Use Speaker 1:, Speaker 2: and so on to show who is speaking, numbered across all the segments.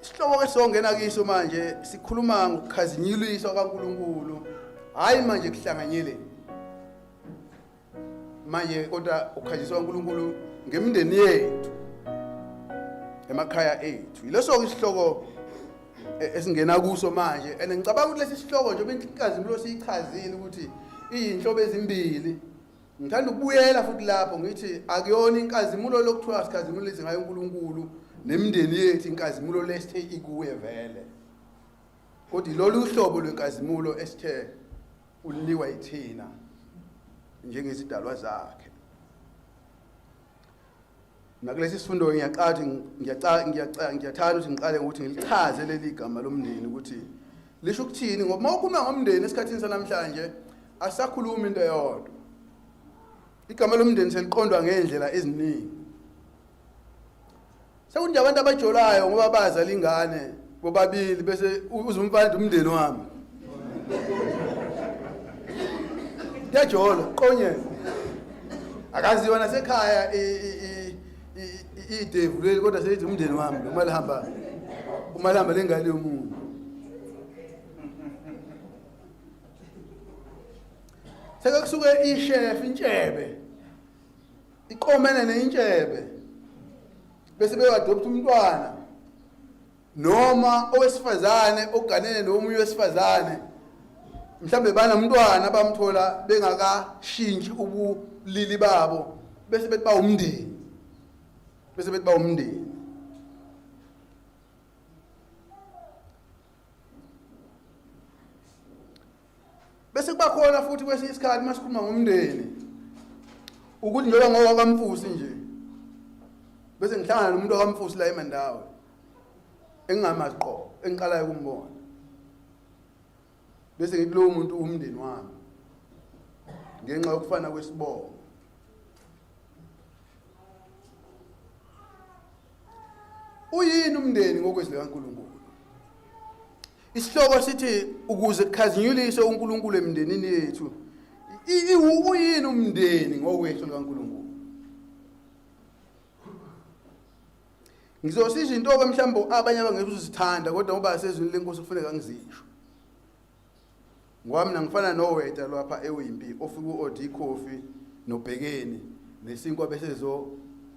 Speaker 1: Isihloko esongena kiso manje sikhuluma ngokukhazinyiliswa kaNkuluNkulu, hayi manje kuhlanganyele. Manje kodwa ukukhaziniswa kaNkuluNkulu ngemindeni yethu, emakhaya ethu. Yileso isihloko esingena kuso manje, and ngicabanga ukuthi lesi sihloko nje benkazimulo siyichazile ukuthi iyinhlobo ezimbili. Ngithanda ukubuyela futhi lapho ngithi akuyona inkazimulo lokuthiwa sikhazimulise ngayo uNkulunkulu nemindeni yethu inkazimulo lesithe ikuye vele. Kodwa lolu uhlobo lwenkazimulo esithe ulinikwa yithina njengezidalwa zakhe. Nakulesi sifundo ngiyathanda ukuthi ngiqale ngokuthi ngilichaze leli gama lomndeni ukuthi lisho ukuthini, ngoba mawukhuluma ngomndeni esikhathini sanamhlanje asakhuluma into eyodwa. Igama lomndeni seliqondwa ngendlela eziningi. Sekunje abantu abajolayo ngoba bazali ingane bobabili bese uzumfana umndeni wami. Yajola qonye. Akaziwa nasekhaya idevu leli kodwa seyithi umndeni wami uma lihamba lengane yomuntu. Seke kusuke ishef intshebe iqomene neintshebe bese bewadopta umntwana noma owesifazane oganene nomunye wesifazane, mhlambe banamntwana abamthola bengakashintshi ubulili babo bese bethi ba umndeni. Bese kuba khona futhi kwesinye isikhathi masikhuluma ngomndeni ukuthi njengoba ngoba kaMfusi nje bese ngihlangana nomuntu kaMfusi la eMandawe engingamazi qo engiqalayo ukumbona, bese ngithi lowo muntu umndeni wami ngenxa yokufana kwesibongo. Uyini umndeni ngokwesiko kaNkulunkulu? Isihloko sithi ukuze kukhazinyuliswe uNkulunkulu emndenini yethu. Uyini umndeni ngokwesiko kaNkulunkulu? Ngizosizwa into mhlawumbe abanye abangezuzithanda kodwa ngoba sezwini lenkosi kufanele ngizisho. Ngoba mina ngifana noweta lapha eWimpi ofika uOD Coffee nobhekeni nesinkwa bese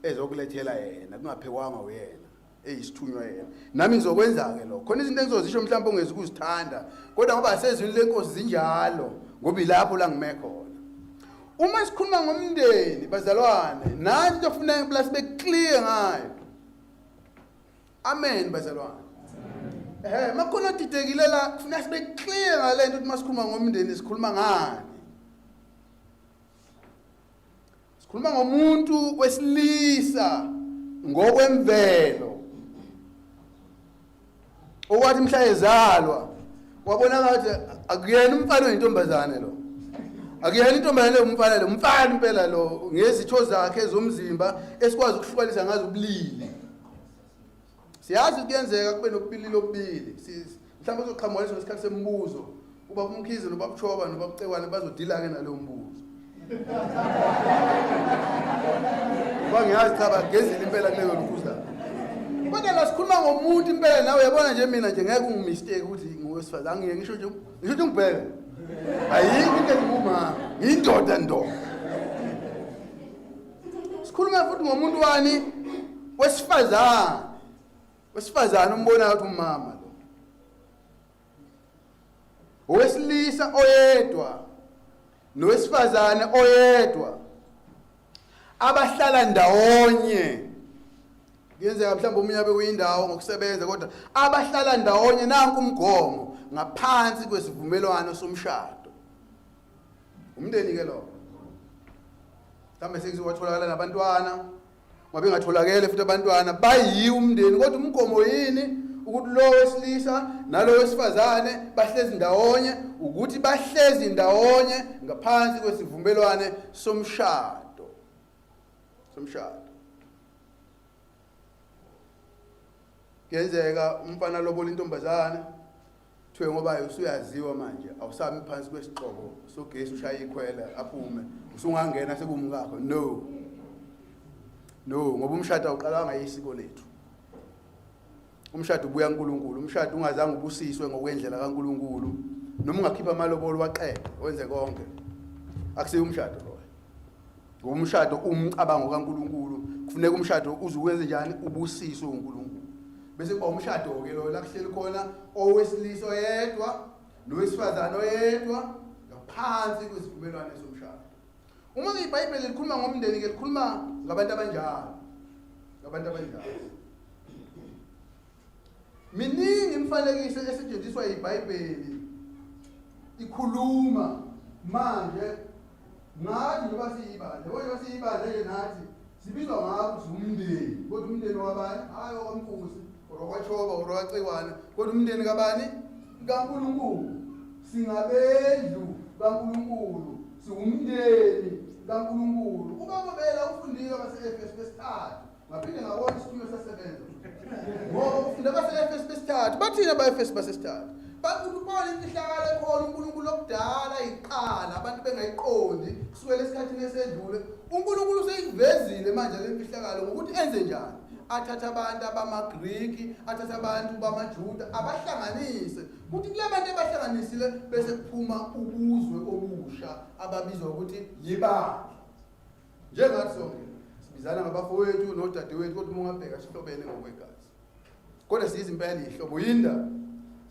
Speaker 1: ezokulethela yena kungaphekwanga uyena eyisithunywa yena. Nami ngizokwenza ke lokho. Khona izinto engizozisho mhlawumbe ongeza ukuzithanda kodwa ngoba sezwini lenkosi zinjalo ngoba ilapho la ngime khona. Uma sikhuluma ngomndeni bazalwane nanti into ofuna plus be clear ngayo. Amen bazalwane. Makhona didekile la kufanele sibe clear ngale nto ukuthi masikhuluma ngomndeni sikhuluma ngani. Sikhuluma ngomuntu wesilisa ngokwemvelo. Owathi mhla ezalwa wabona ngathi akuyena umfana oyintombazane lo. Akuyena intombazane umfana lo, umfana impela lo ngezitho zakhe ezomzimba esikwazi ukuhlukanisa ngazo ubulili. Siyazi kuyenzeka kube nobulili lobili. Mhlawumbe uzoqhamuka leso isikhathi sembuzo. Ubaba uMkhize nobaba Choba nobaba Cekwane bazodila ke nalowo mbuzo. Bangiyazi cha bagezile impela kuleyo mbuzo. Kodwa la sikhuluma ngomuntu impela nawe uyabona nje mina nje ngeke ungumistake ukuthi ngowesifazane. Angiyeke ngisho nje ngibheke. Ayikho into enguma, ngiyindoda ndo. Sikhuluma futhi ngomuntu wani wesifazane. Wesifazane umbona ukuthi umama lo. Owesilisa oyedwa nowesifazane oyedwa abahlala ndawonye. Kuyenzeka mhlawumbe umunye abe kuyindawo ngokusebenza kodwa abahlala ndawonye nanku umgomo ngaphansi kwesivumelwano somshado. Umndeni ke lo. Mhlawumbe sekuziwatholakala nabantwana. Ngoba bengatholakele futhi abantwana bayiwo umndeni kodwa umgomo yini ukuthi lo wesilisa nalo wesifazane bahlezi ndawonye ukuthi bahlezi ndawonye ngaphansi kwesivumelwane somshado. Kuyenzeka umfana lobola intombazane thiwe ngoba usuyaziwa manje awusami phansi kwesixhobo sogesi ushaya ikhwela aphume usungangena sekumngakho. No, ngoba umshado awuqalanga yisiko lethu. umshado ubuya kuNkulunkulu, umshado ungazange ubusiswe ngokwendlela kaNkulunkulu, noma ungakhipha amalobolo waqeda wenze konke, akusiyo umshado lo. Umshado umcabango kaNkulunkulu, kufuneka umshado uzuwenze njani ubusiswe uNkulunkulu. Bese kuba umshado ke lo la kuhleli khona owesilisa oyedwa nowesifazane oyedwa ngaphansi kwesivumelwano somshado. Uma iBhayibheli likhuluma ngomndeni ke likhuluma ngabantu abanjalo, ngabantu abanjalo. Miningi imifanekiso esetshenziswa iBhayibheli ikhuluma manje ngathi njengoba siyibandla, kodwa siyibandla nje nathi sibizwa ngakho umndeni, kodwa umndeni wabani? Hayi okamkhosi, orokwachoba, orokwaciwane, kodwa umndeni kabani? kaNkulunkulu. Singabendlu kaNkulunkulu, siwumndeni kaNkulunkulu. Ubaba bela ufundile base-Efesu besithathu, ngaphinde ngabona isitulo sasebenza. Ngoba ufunda base-Efesu besithathu, bathina aba-Efesu basesithathu. Bakubona imfihlakalo ekhona uNkulunkulu okudala iqala abantu bengayiqondi kusukela esikhathini esedlule. uNkulunkulu useyivezile manje le mfihlakalo ngokuthi enze njani. Athatha abantu abamaGriki, athatha abantu bamaJuda, abahlanganise. Kuthi kule bantu abahlanganisile bese kuphuma ubuzwe obusha ababizwa ukuthi yibandla. Njengathi sonke sibizana ngabafowethu nodadewethu, kodwa uma ungabheka sihlobene ngokwegazi. Kodwa siyizimpela ihlobo yinda.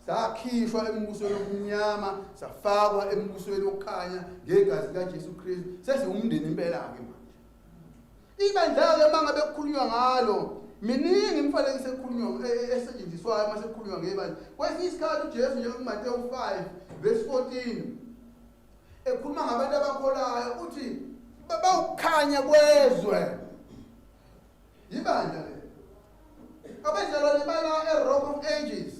Speaker 1: Sakhishwa embusweni omnyama, safakwa embusweni wokukhanya ngegazi likaJesu Kristu. Sesiwumndeni impela ke manje. Ibandla ke mangabe kukhulunywa ngalo, miningi imifanekiso ekhulunywa esetshenziswayo mase kukhulunywa ngebandla. Kwesinye isikhathi uJesu nje kuMateyu 5 verse 14 ekhuluma ngabantu abakholayo uthi bawukhanya kwezwe. Ibandla le. Abazalwane bala eRock of Ages,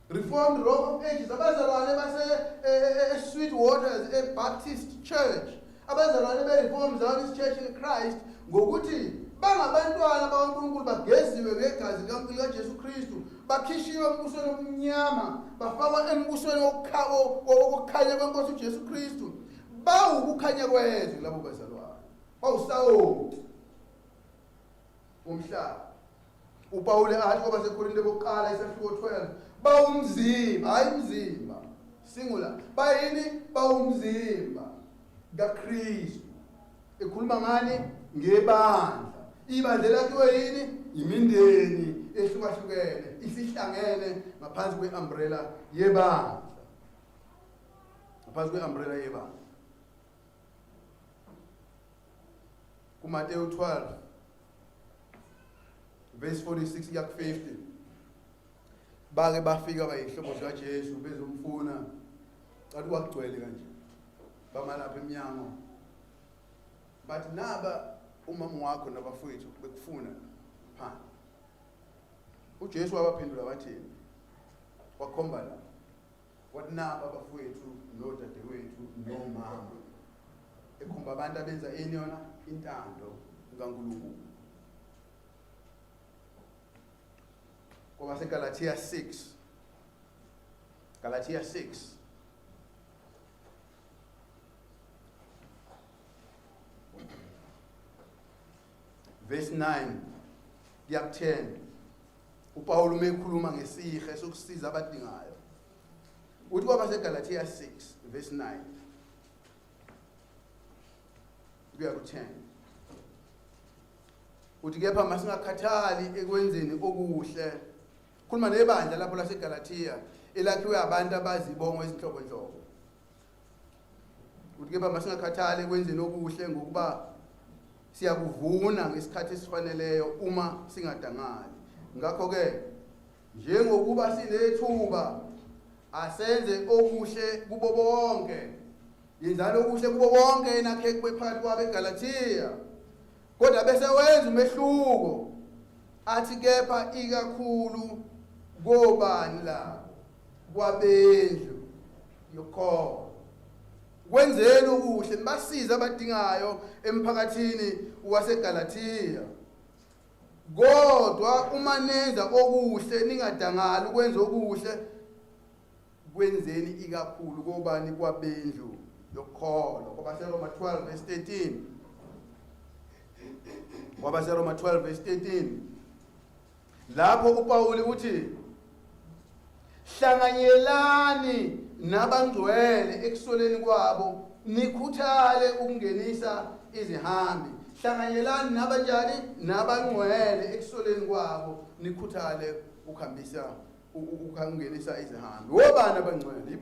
Speaker 1: Reformed Rock of Ages, abazalwane base Sweet Waters Baptist Church, abazalwane be-Reformed Zionist Church in Christ, ngokuthi bangabantwana bakaNkulunkulu bageziwe ngegazi likaJesu Kristu, bakhishiwe embusweni omnyama, bafakwa embusweni wokukhanya kweNkosi uJesu Kristu. Bawukukhanya kwezwe labo bazalwane, bawusawoti umhlaba. uPawule athi ngoba seKorinte bokuqala isahluko 12, bawumzimba, hayi umzimba singular, bayini? Bawumzimba kaKristu. Ekhuluma ngani? Ngebandla. Ibandla lakhiwe yini? Imindeni ehlukahlukene isihlangene ngaphansi kwe-umbrella yebandla, ngaphansi kwe-umbrella yebandla. kuMateyu 12 verse 46 kuya ku-50 bake bafika bayihlobo zikaJesu bezomfuna, cathi kwakugcwele kanje, bamalapha eminyango, bathi naba umama wakho nabafowethu bekufuna phandle. uJesu wabaphendula wathini? Wakhomba la wathi naba abafowethu nodadewethu nomama, ekhomba abantu abenza ini yona? Intando kaNkulunkulu. Ngoba seGalatia 6, Galatia 6 verse 9 kuya ku 10, uPawulu umekhuluma ngesihe sokusiza abadingayo. Uthi kwaba seGalatia 6 verse 9 kuya ku 10, uthi kepha masingakhathali ekwenzeni okuhle. Khuluma nebandla lapho laseGalatia elakhiwe abantu abazibongo ezinhlobonhlobo. Uthi kepha masingakhathali ekwenzeni okuhle ngokuba siyakuvuna ngesikhathi esifaneleyo uma singadangali. Ngakho ke njengokuba sinethuba asenze okuhle kubo bonke. Yenzani okuhle kubo bonke enakhe phakathi kwabo eGalatia. Kodwa bese wenza umehluko athi kepha ikakhulu kobani la kwabendlu yokholo. Kwenzeni okuhle nibasiza abadingayo emphakathini waseGalatia. Kodwa uma nenza okuhle ningadangali ukwenza okuhle, kwenzeni ikakhulu kobani? Kwabendlu yokholo. Ngoba seRoma 12 verse 13. Ngoba seRoma 12 verse 13. lapho uPawuli uthi hlanganyelani nabangcwele ekusoleni kwabo nikhuthale ukungenisa izihambi. Hlanganyelani nabanjani? Nabangcwele ekusoleni kwabo nikhuthale ukungenisa izihambi. Wobani abangcwele?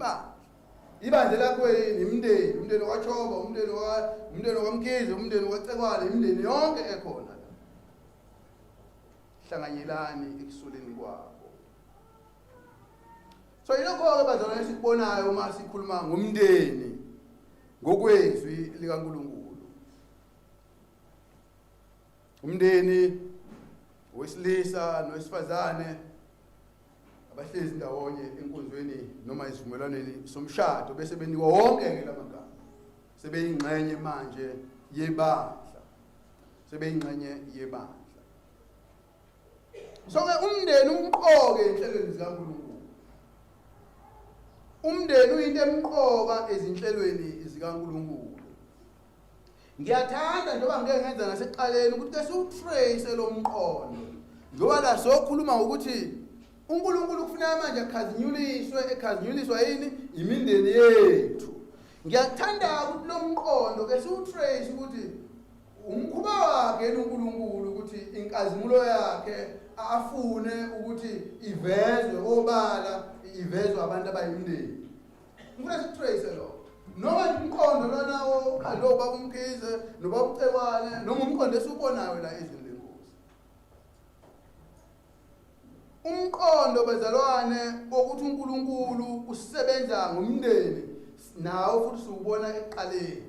Speaker 1: Ibandla lakho yini? Umndeni waChoba, umndeni waMkhize, umndeni waCekwane, imindeni yonke ekhona la. Hlanganyelani ekusoleni kwabo. So yilokho-ke bazalwane sikubonayo uma sikhuluma ngomndeni ngokwezwi likaNkulunkulu. Umndeni wesilisa nowesifazane abahlezi ndawonye enkonzweni noma isivumelwaneni somshado bese benikwa wonke-ke lamagama. Sebeyingxenye manje yebandla. So-ke umndeni umqoke enhlelweni zikaNkulunkulu. Umndeni uyinto emqoka ezinhlelweni zikaNkulunkulu. Ngiyathanda njengoba ngeke ngenza nasekuqaleni ukuthi kesiwutrace lo mqondo. Njengoba la sokhuluma ukuthi uNkulunkulu kufanele manje ekhazinyuliswa yini? Imindeni yethu. Ngiyathanda ukuthi lo mqondo kesiwutrace ukuthi umkhuba wakhe uNkulunkulu ukuthi inkazimulo yakhe afune ukuthi ivezwe obala, ivezwe abantu abayimindeni. Ngifuna sitrace lo. Noma umqondo lanawo khalo baba uMkhize nobaba uCekwane noma umqondo esiubonayo la ezweni lenkosi. Umqondo bazalwane ukuthi uNkulunkulu usebenza ngomndeni nawo futhi siubona ekuqaleni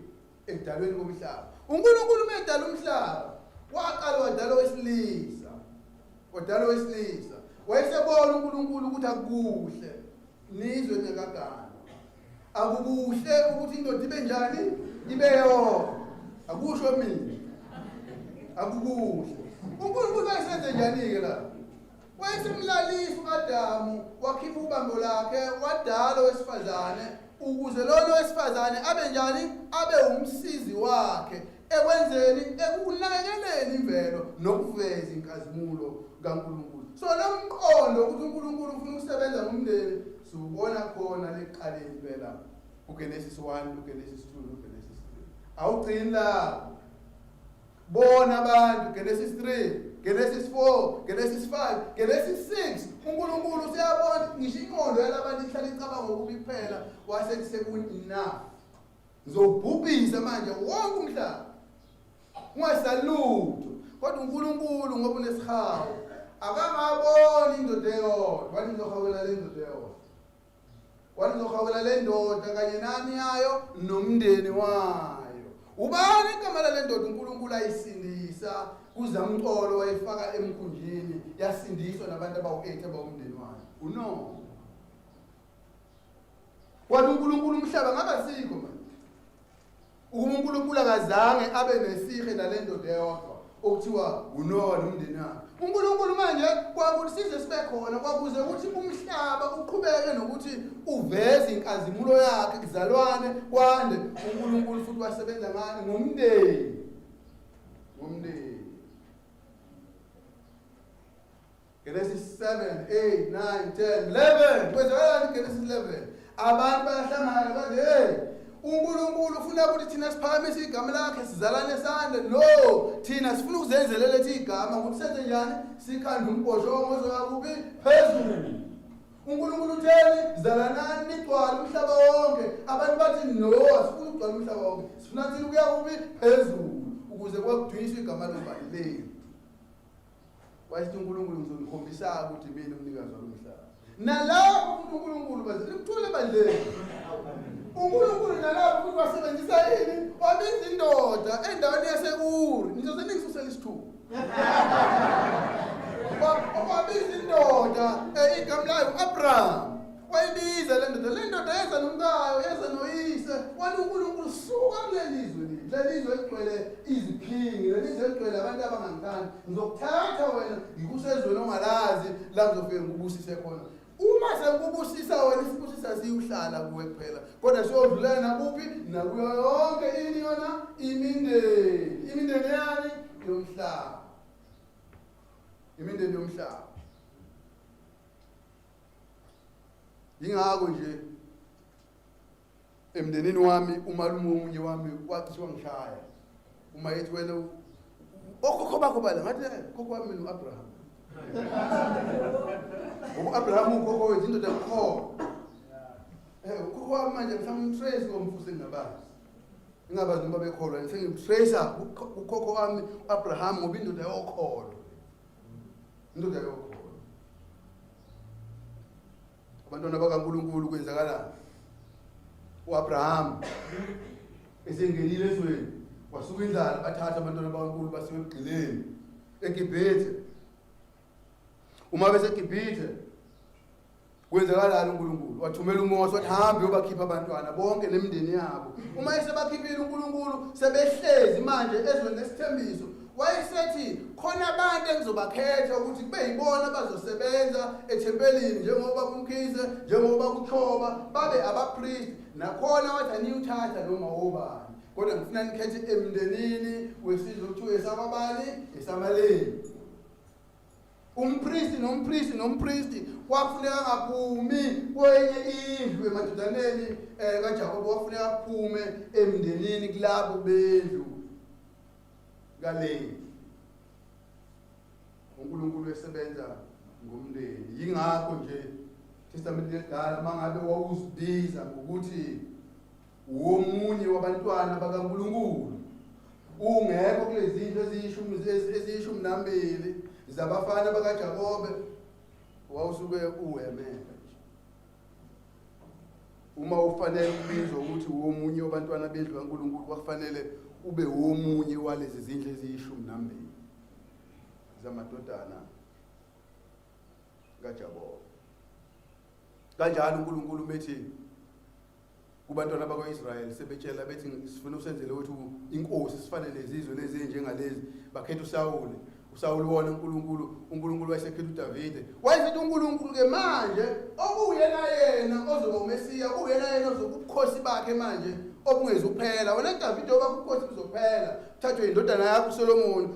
Speaker 1: ekudalweni komhlaba. uNkulunkulu medala umhlaba waqala wadala wesilisa. Wayesebona uNkulunkulu ukuthi akukuhle nizwe nekagana. Akukuhle ukuthi indoda ibe njani? Ibe yodwa. Akusho mina. Akukuhle. uNkulunkulu wayesenze njani-ke la? Wayesemlalisa uAdamu, wakhipha ubambo lakhe, wadala owesifazane ukuze lona owesifazane abe njani? Abe umsizi wakhe ekwenzeni, ekunakekeleni imvelo nokuveza inkazimulo kaNkulunkulu. So lo mqondo ukuthi uNkulunkulu ufuna ukusebenza ngomndeni siubona khona leqaleni phela uGenesis 1, uGenesis 2, uGenesis 3. Awugcini la. Bona abantu Genesis 3, Genesis 4, Genesis 5, Genesis 6. uNkulunkulu siyabona ngisho inqondo yalabantu ihlala icabanga ukuthi kuphela wasethi sekuyina. Ngizobhubhisa manje wonke umhlaba. Ungasalutho. Kodwa uNkulunkulu ngoba unesihawu akangaboni indoda eyodwa. Wathi ngizohawela le ndoda eyodwa. Wathi ngizohawela le ndoda kanye nani yayo nomndeni wayo. Ubani igama lale ndoda uNkulunkulu ayisindisa kuzamcolo wayifaka emkhunjini yasindiswa nabantu abawu-8 abawumndeni wayo. Uno. Wathi uNkulunkulu umhlaba ngabe sikho manje. uNkulunkulu akazange abe nesihe nale ndoda eyodwa okuthiwa uNoah nomndeni wakhe. uNkulunkulu manje kwakuthi size sibe khona kwakuze ukuthi umhlaba uqhubeke nokuthi uveze inkazimulo yakhe kuzalwane kwande. uNkulunkulu futhi wasebenza ngani? Ngomndeni. Genesis 7, 8, 9, 10, 11. Kwenzakalani Genesis 11? Abantu bayahlangana bathi hey, uNkulunkulu ufuna ukuthi thina siphakamise igama lakhe sizalane sande. No, thina sifuna ukuzenzela lethi igama ukuthi senze njani? Sikhanda umbhoshongo ozokuphi? Phezulu. uNkulunkulu utheni? Zalanani nigcwale umhlaba wonke. Abantu bathi no, asifuni ukugcwala umhlaba wonke. Sifuna thina ukuya kuphi? Phezulu. Ukuze kwakudunyiswe igama lobani. Wayethi uNkulunkulu ngizokukhombisa ukuthi mina umnikazi womhlaba. Nalapho uNkulunkulu bazilithule bandleni. uNkulunkulu nalapho futhi wasebenzisa yini? Wabiza indoda endaweni yaseUri. Ngizoze ngisusele isithuba. Wabiza indoda igama layo uAbraham. Wayibiza le ndoda yeza nomkayo, yeza noyise. Wathi uNkulunkulu suka kulelizwe leli. Lelizwe ligcwele iziphingi, lelizwe ligcwele abantu abangangithandi. Ngizokuthatha wena ngikusezweni ongalazi la ngizofika ngikubusise khona. Uma sekubusisa wena isibusisa siyuhlala kuwe kuphela. Kodwa siyodlulela nakuphi? Nakuyo yonke ini yona imindeni yani yomhlaba. Imindeni yomhlaba. Ingakho nje emndenini wami umalumunye wami wathi wangishaya uma ethi wena okhokho bakho bala ngathi khokho wami mina uAbraham. UAbraham ukhokho wethu indoda yakho. Ukhokho wami manje ngisamtrace ngomfusi ngabazi. Ingabazi noma bekholwa sengimtracer ukhokho wami uAbraham ngoba indoda yokholo. Indoda yokholo. Abantwana bakaNkulunkulu kwenzakalani? uAbraham esengenile ezweni wasuka indlala bathatha abantwana bakaNkulunkulu basiwe egqileni eGibhithe. Uma bese eGibhithe kwenzakalani uNkulunkulu? Wathumela uMose wathi hambe uyobakhipha abantwana bonke nemindeni yabo. Uma esebakhiphile uNkulunkulu sebehlezi manje ezweni lesithembiso. Wayesethi khona abantu engizobakhetha ukuthi kube yibona abazosebenza ethempelini njengoba kumkhise njengoba kuthoba babe abapriest nakhona wathi aniyuthatha noma obani kodwa ngifuna nikhethe emndenini wesizwe okuthiwa esababani esamaleni. Umpristi kwakufuneka ngaphumi kwenye indlu emadodaneni kaJakobe wafuneka aphume emndenini kulabo bendlu kale. uNkulunkulu esebenza ngomndeni. Yingakho nje Testament elidala mangabe wawuzibiza ngokuthi uwomunye wabantwana bakaNkulunkulu ungekho kulezi zinto eziyishumi nambili zabafana bakaJakobe wawusuke uwemeka. Uma ufanele ukubizwa ukuthi uwomunye wabantwana bendlu kaNkulunkulu kwakufanele ube womunye walezi zindlu eziyishumi nambili zamadodana kaJakobe. Kanjalo uNkulunkulu methi kubantwana bakwaIsrayeli sebetshela bethi sifuna usenzele ukuthi inkosi sifanele izizwe lezi njengalezi bakhetha uSawuli. uSawuli wona uNkulunkulu wayesekhetha uDavide. Wayethi uNkulunkulu ke manje okuyena yena ozoba uMesiya, uyena yena ozobukhosi bakhe manje obungezuphela. Wena uDavide oba ukhosi buzophela kuthathwe indodana yakhe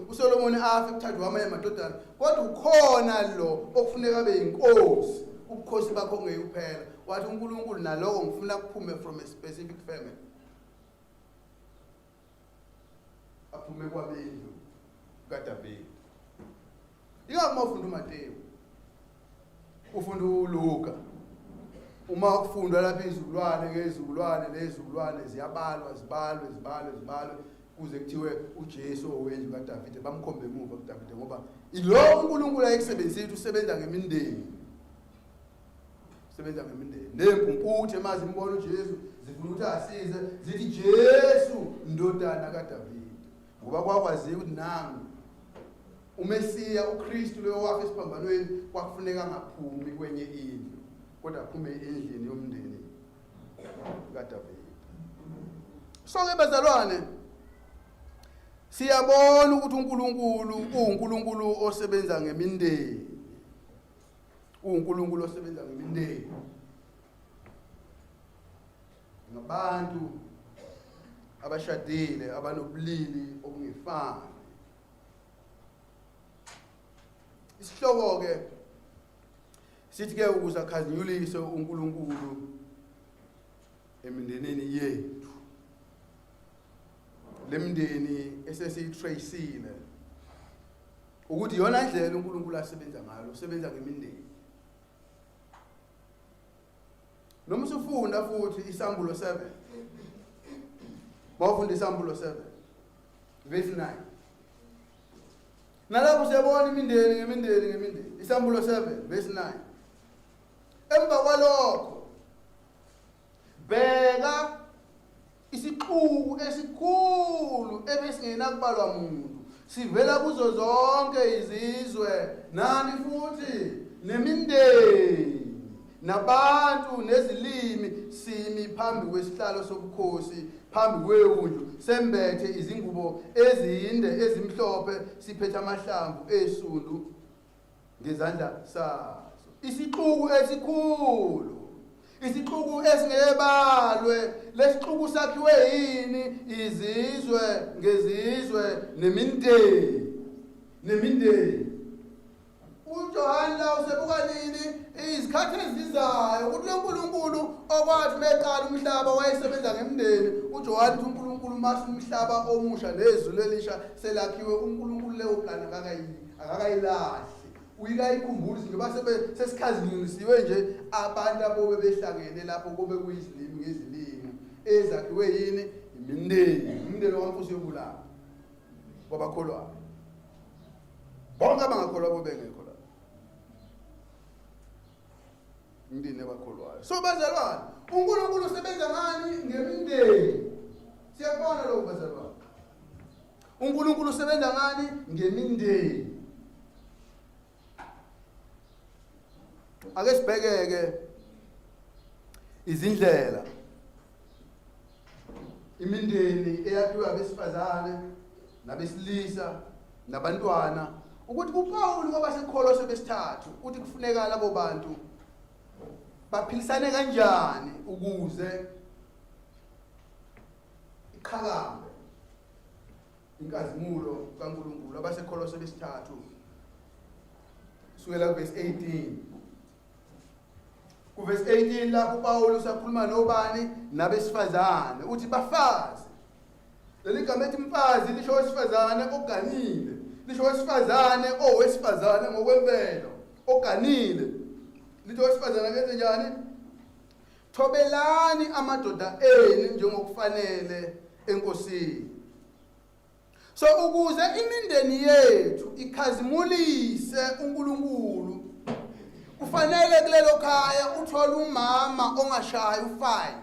Speaker 1: uSolomon afe kuthathwe amanye amadodana. Kodwa ukhona lo okufuneka abe inkosi ubukhosi bakho ngeyuphela. Wathi uNkulunkulu naloko ngifuna kuphume from a specific family. Aphume kwabendlu kaDavide. Ingakho ufunda uMateyu, ufunda uLuka, uma ukufundwa lapha izizukulwane ngezizukulwane lezizukulwane zibalwe kuze kuthiwe uJesu owendlu kaDavide bamkhombe emuva kuDavide ngoba ilo uNkulunkulu ayekubenzisa usebenza ngemindeni. Sebenza ngemindeni. Nempumputhe mazi imbona uJesu zifuna ukuthi asize zithi Jesu indodana kaDavide. Ngoba kwakwaziwa ukuthi nangu uMesiya uKristu lo wafa esiphambanweni kwakufuneka ngaphumi kwenye indlu kodwa aphume endlini yomndeni kaDavide. So ke bazalwane siyabona ukuthi uNkulunkulu uNkulunkulu osebenza ngemindeni. uNkulunkulu osebenza ngemindeni. Ngabantu abashadile abanobulili obungefani. Isihloko ke sithi ke ukuze akhanyulise uNkulunkulu emindenini yethu. Lemndeni esesiyitraceile ukuthi yona indlela uNkulunkulu asebenza ngayo, usebenza ngemindeni. Noma usufunda futhi isambulo 7. Bawufunda isambulo 7 verse 9. Nalapho siyabona imindeni. Isambulo 7 verse 9. Emva kwalokho bheka isixuku esikhulu ebesingena kubalwa umuntu sivela kuzo zonke izizwe nani futhi nemindeni nabantu nezilimi simi phambi kwesihlalo sobukhosi phambi kwewundlu sembethe izingubo ezinde ezimhlophe siphethe amahlamvu esundu ngezandla sazo. Isixuku esikhulu, isixuku esingebalwe, lesixuku sakhiwe yini? Izizwe ngezizwe nemindeni. uJohane la usebuka nini izikhathi ezizayo ukuthi uNkulunkulu okwathi meqala umhlaba wayesebenza ngemndeni uJohane uthi uNkulunkulu mase umhlaba omusha nezulu elisha selakhiwe uNkulunkulu leyo plan akakayilahli uyikayikhumbula ngoba sesikhazimisiwe nje abantu abobe behlangene lapho kube kuyizilimi ngezilimi ezakhiwe yini imindeni wamfuso yobulala kwabakholwayo bonke abangakholwa bobengekho la imindeni abakholwayo so bazalwane uNkulunkulu usebenza ngani ngemindeni siyabona lokho bazalwane uNkulunkulu usebenza ngani ngemindeni ake sibhekeke izindlela imindeni eyakhiwa abesifazane nabesilisa nabantwana ukuthi uPaul wabasekholwa sebesithathu uthi kufuneka labo bantu baphilisane kanjani ukuze iqhakambe inkazimulo kaNkulunkulu abasekholwa sebesithathu sukela ku verse 18 ku verse 18 lapho uPaul usakhuluma nobani nabesifazane uthi bafazi leli gama ethi mfazi lisho wesifazane oganile lisho wesifazane owesifazane ngokwemvelo oganile litho wesifazane kenze njani thobelani amadoda enu njengokufanele enkosini so ukuze imindeni yethu ikhazimulise uNkulunkulu kufanele kulelo khaya uthole umama ongashayi u5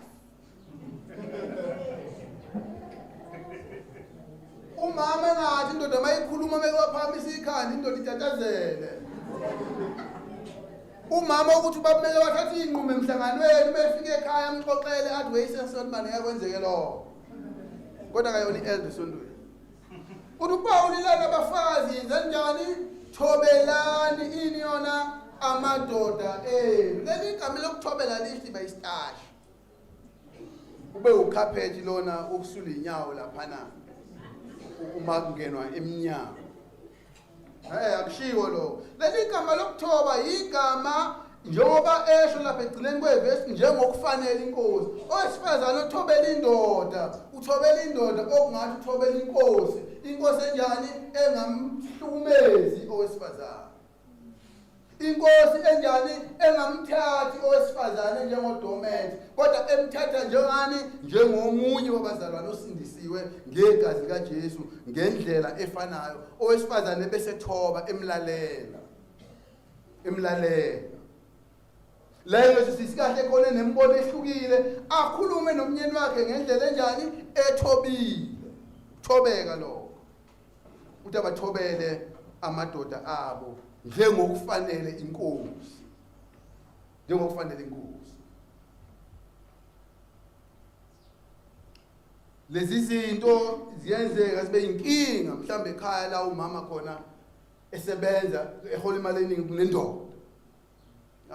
Speaker 1: umama ngathi indoda mayikhuluma mekwaphambisa ikhanda indoda itatazele umama ukuthi babamele wathatha inqumo emhlanganweni befike ekhaya amxoxele athi weyisesona manje yakwenzeke lo kodwa kayona ielder sondweni uthi uPaul lana abafazi njani thobelani ini yona amadoda leli gama lokuthobela lithi bayistashi ube ukhaphethi lona ukusula inyawo laphana uma kungenwa eminyango akushiwo lo leli gama lokuthoba igama njengoba esho lapha egcineni kwevesi njengokufanele inkosi owesifazane othobela indoda uthobela indoda okungathi uthobela inkosi enjani engamhlukumezi owesifazane inkosi enjani engamthathi owesifazane njengodomet kodwa emthatha njengani njengomunye wabazalwane osindisiwe ngegazi likaJesu ngendlela efanayo owesifazane bese thoba emlalela leyo sisikahle khona nembono ehlukile akhulume nomnyeni wakhe ngendlela enjani ethobile thobeka lokho uthi abathobele amadoda abo njengokufanele inkosi lezi zinto ziyenzeka sibe inkinga mhlambe ekhaya la umama khona esebenza ehola imali eningi kunendoda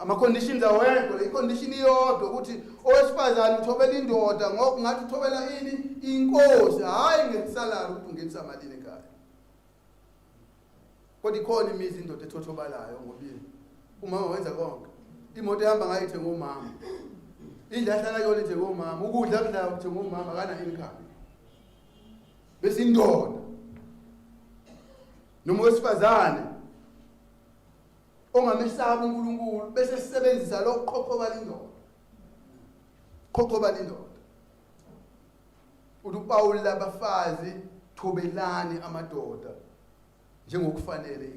Speaker 1: ama-conditions awekho le condition iyodwa ukuthi owesifazane uthobela indoda ngokungathi uthobela ini inkosi hayi ngesalary ukuthi ungenisa malini ekhaya kodwa ikhona imizi indoda ethothobalayo ngobili umama wenza konke imoto ehamba ngayithe ngomama indlu ahlala yona nje ngomama ukudla kudla kuthe ngomama akana income bese indoda noma wesifazane ongamesaba uNkulunkulu bese sisebenzisa lo qoqoba lindoda uthi uPaul labafazi thobelani amadoda njengokufanele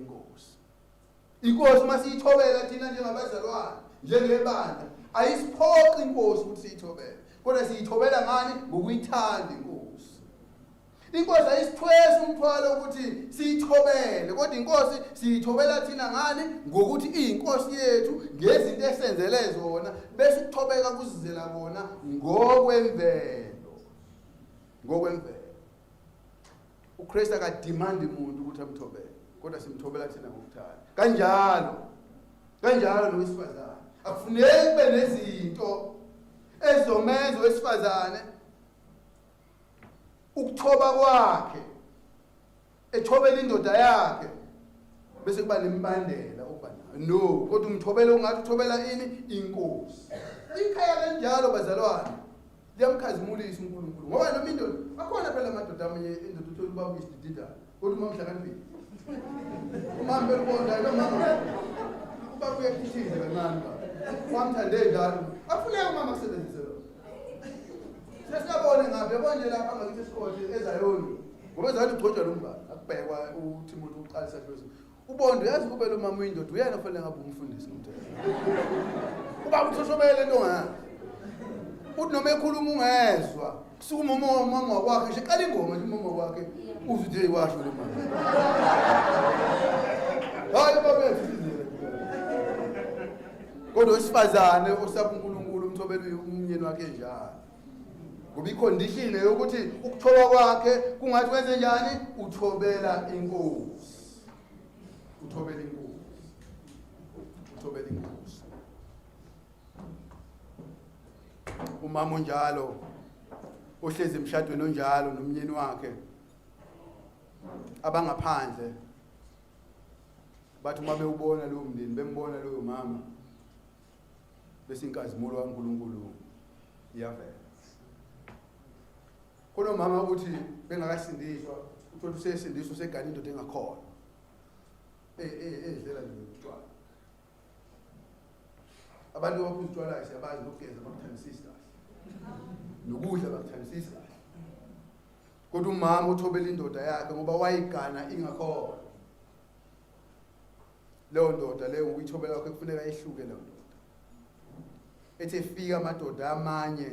Speaker 1: inkosi masiyithobela thina njengabazalwane njengebandla ayisiphoqi inkosi ukuthi siyithobele kodwa siyithobela ngani ngokuyithanda inkosi ayisithwesi umthwalo ukuthi siyithobele kodwa inkosi siyithobela thina ngani ngokuthi iyinkosi yethu ngezinto esenzele zona bese kuthobeka kuzizela bona ngokwemvelo uKristu akademand umuntu ukuthi amthobele kodwa simthobela thina ngokuthanda kanjalo nowesifazane akufuneki kube nezinto ezizomenza owesifazane ukuthoba kwakhe ethobela indoda yakhe bese kuba nembandela obana no kodwa umthobela ungathi uthobela ini inkosi ikhaya kanjalo bazalwane liyamkhazimulisa uNkulunkulu ngoba noma indoda akhona phela amadoda amanye indoda uthola ubaba isididida kodwa uma mhlakaniphile umama belibonda nomama ubaba uyakhithiza kancane wamthande njalo afuneka umama kusebenzise lo sesiyabona ngabe yabona nje lapha ngakithi isikole ezayoni ngoba zathi ugcotshwa lo mbala akubhekwa uTimothy uqalisa phezulu ubondo yazi kube lo mama uyindoda uyena kufanele ngabe umfundisi umthetho uba uthoshobele into ngakho uthi noma ekhuluma ungezwa kusukuma umama wakwakhe nje qala ingoma nje umama wakhe uzuthi washo lo mama hayi baba yethizile kodwa wesifazane osapha uNkulunkulu umthobela umnyeni wakhe njalo ngoba icondition yokuthi ukuthoba kwakhe kungathi wenze njani uthobela inkosi uthobela inkosi uthobela inkosi umama onjalo ohlezi emshadweni onjalo nomnyeni wakhe abangaphandle bathi uma bewubona lo mndeni bembona lo mama bese inkazimulo kaNkulunkulu iyavela khona mama uthi bengakasindiswa uthola usesindiswa segana indoda engakhona edlela nje utshwala abantu abaphuza utshwala siyabazi nokugeza bakuthandisisi kahle nokudla bakuthandisisi kahle kodwa umama uthobela indoda yakhe ngoba wayigana ingakhona leyo ndoda leyo uyithobela yakhe kufuneka ehluke leyo ndoda ethi efika amadoda amanye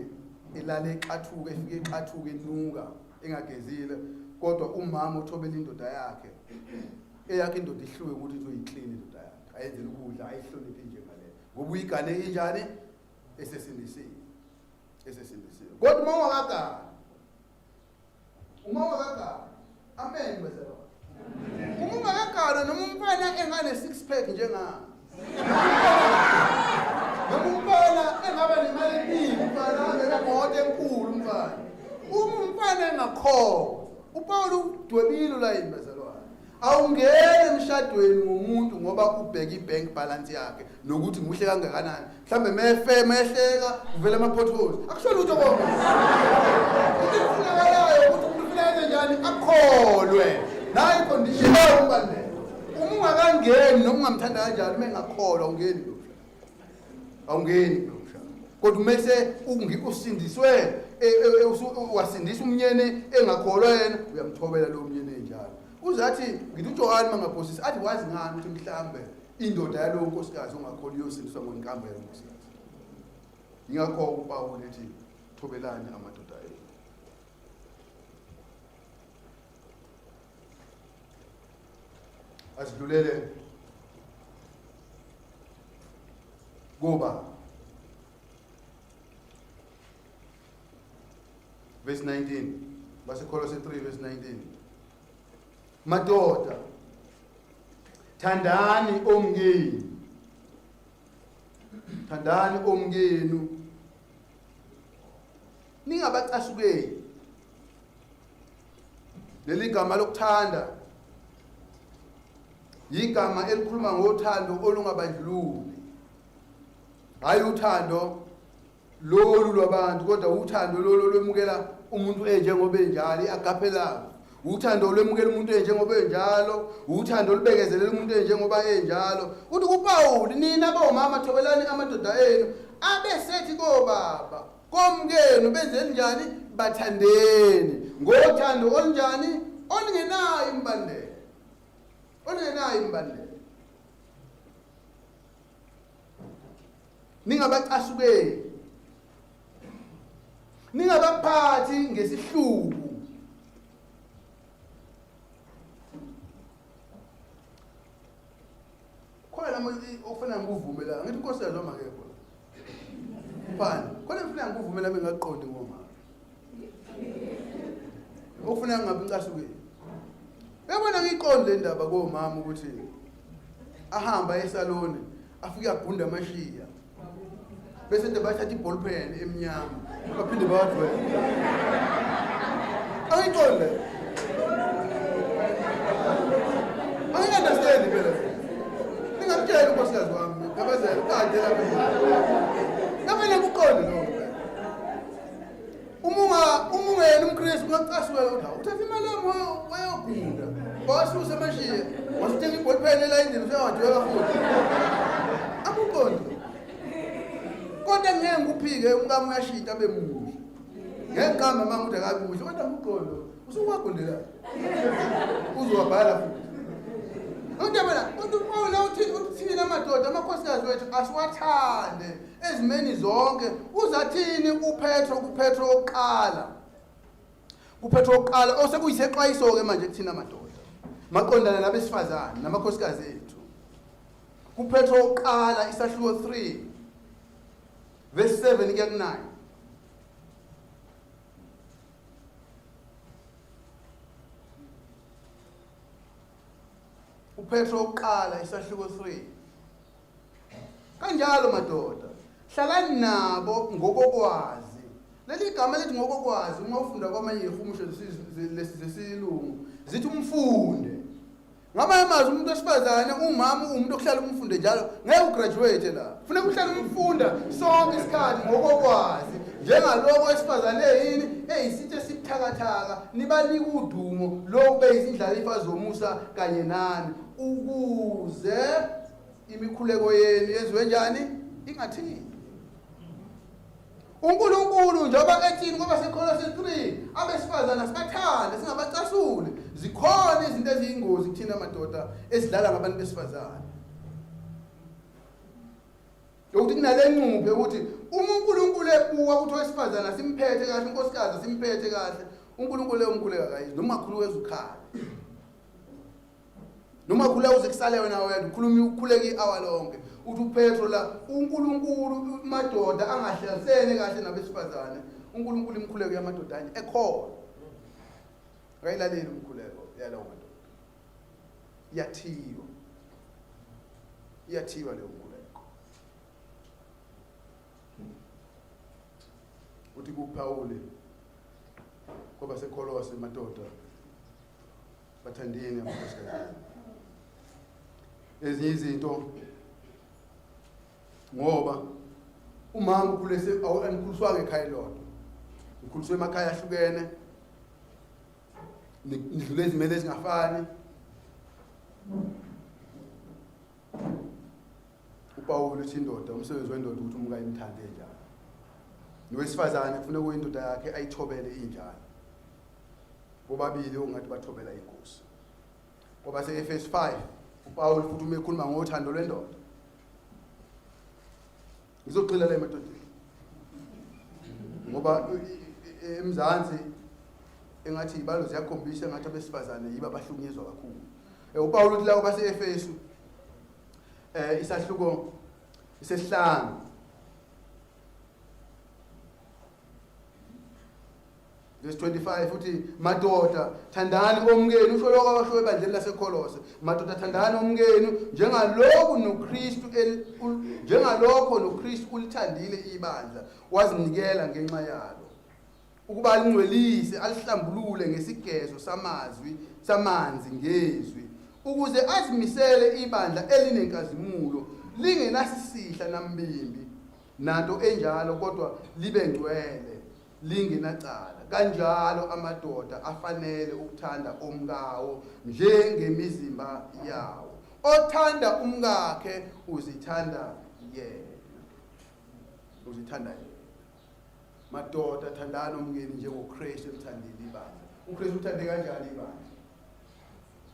Speaker 1: elale exathuke efike exathuke enuka engagezile kodwa umama uthobela indoda yakhe eyakhe indoda ihluke ukuthi uzoyiclean indoda yakhe ayenzele ukudla ayihloniphe njengale ngoba uyigane injani esesindisiwe kodwa uma ungakagana amen bazalwane uma ungakagana noma umfana engane 6 pack njengami noma umfana engaba nemali eningi umfana ngemoto enkulu umfana engakho uPaul udwebile la yini bazalwane awungene emshadweni ngomuntu ngoba ubheka ibank balance yakhe nokuthi muhle kangakanani mhlambe mehleka uvela ama potholes akusho lutho konke ufunakalayo ukuthi umuntu ufuneka njani akholwe nayi condition yokubaleka uma ungakangeni noma ungamthanda kanjani uma engakholwa awungeni lo mshado kodwa mase usindiswe wasindisa umnyeni engakholwa yena uyamthobela lo umnyeni enjalo uzathi ngithi uJohn mangaphosisi athi wazi ngani ukuthi mhlambe indoda yalo nkosikazi ongakholi yosindiswa ngonkambo yenkosikazi ingakho uPaul ethi thobelani amadoda enu asidlulele kuba verse 19 baseKolose 3 verse 19 madoda thandani omngenu ningabacasukeli leli gama lokuthanda igama elikhuluma ngothando olungabandlululi hayi uthando lolu lwabantu kodwa uthando lolu lwemukela umuntu enjengoba enjalo iagape love uthando lwemukela umuntu enjengoba enjalo uthando olubekezelela umuntu enjengoba enjalo uthi kuPaul nina bomama thobelani amadoda enu abesethi kobaba komkenu benzeni njani bathandeni ngothando olunjani olingenayo imbandela ningabacasukeli ningabaphathi ngesihluku khona lama ofuna ngikuvumela ngithi inkosi yazoma kepho mfana khona ngifuna ngikuvumela bengaqondi ngoma ofuna ngabe icasukeli yabona ngiqonde le ndaba komama ukuthi ahamba esaloni afike agunda amashiya bese nje bathatha iball pen emnyama baphinde bawadweba ayiqonde I understand phela ngiyakutshela unkosikazi wami ngabazela kade lapha nabanye kuqonde lokho umungena umKristu ungacasuka la uthatha imali yami wayogunda wasusa amashiya wasithenga iballpen elayindini usewadweka futhi akuqonde kodwa ngeke ngiphike umkami uyashita bemusha ngeqamba mangude kabuhle kodwa akuqonde usuwagundela uzowabhala futhi Undabona uNkulunkulu uthi thina amadoda amakhosikazi wethu asiwathande ezimeni zonke uzathini uPetro oqala osekuyisexwayiso ke manje kuthina amadoda maqondana nabesifazane namakhosikazi ethu kuPetro oqala isahluko 3 verse 7 kuya ku 9 uPetro oqala isahluko 3 kanjalo madoda hlalani nabo ngokokwazi leli gama lethi ngokokwazi uma ufunda kwamanye ihumusho lesilungu zithi umfunde ngamanye amazwi umuntu wesifazane umama umuntu okuhlala umfunde njalo ngeke ugraduate la kufanele uhlale umfunda sonke isikhathi ngokokwazi njengaloko wesifazane yini eyisithe sibuthakathaka nibanika udumo lokube izindlalifa zomusa kanye nani ukuze imikhuleko yenu yenziwe njani ingathini uNkulunkulu njengoba ethini ngoba seKolose 3 abesifazana sibathande singabacasuli zikhona izinto eziyingozi kuthina amadoda esidlala ngabantu besifazane ukuthi kunalenqube ukuthi uNkulunkulu ebuka ukuthi wesifazana simphethe kahle unkosikazi simphethe kahle uNkulunkulu umkhuleka kayi noma khuluka ezukhala noma khula uze kusale wena wena ukhuluma ukhuleka ihour lonke uthi uPetro la uNkulunkulu madoda angahlasene kahle nabesifazane uNkulunkulu imkhuleko yamadoda ekhona ngayilalela umkhuleko yalawo madoda yathiwa leyo mkhuleko uthi kuPaul ngoba seKolose madoda bathandeni amakhosikazi ezinye izinto ngoba umama ukhulese anikhuliswa ekhaya lodwa ukhuliswe emakhaya ahlukene nidlule izimele ezingafani uPaul uthi indoda umsebenzi wendoda ukuthi umuka imthande njalo nowesifazane kufanele kuyindoda yakhe ayithobele injalo bobabili ungathi bathobela inkosi ngoba seEfesu 5 uPaul futhi uma ekhuluma ngothando lwendoda ngizogxila la emadodeni ngoba emzansi engathi ibalo ziyakhombisa engathi abesifazane yiba bahlukunyezwa kakhulu uPaul uthi la kwaseEfesu isahluko isesihlanu verse 25 uthi madoda thandani omkenu usho lokho abasho ebandleni laseKolose madoda thandani omkenu njengalokho noKristu ulithandile ibandla wazinikela ngenxa yalo ukuba alingcwelise alihlambulule ngesigezo samanzi ngezwi ukuze azimisele ibandla elinenkazimulo lingenasisihla nambimbi nanto enjalo kodwa libe ngcwele lingenacala kanjalo amadoda afanele ukuthanda omkawo njengemizimba yawo othanda umkakhe uzithanda yena madoda thandani omkeni njengoKristu emthandile ibandla uKristu uthande kanjani ibandla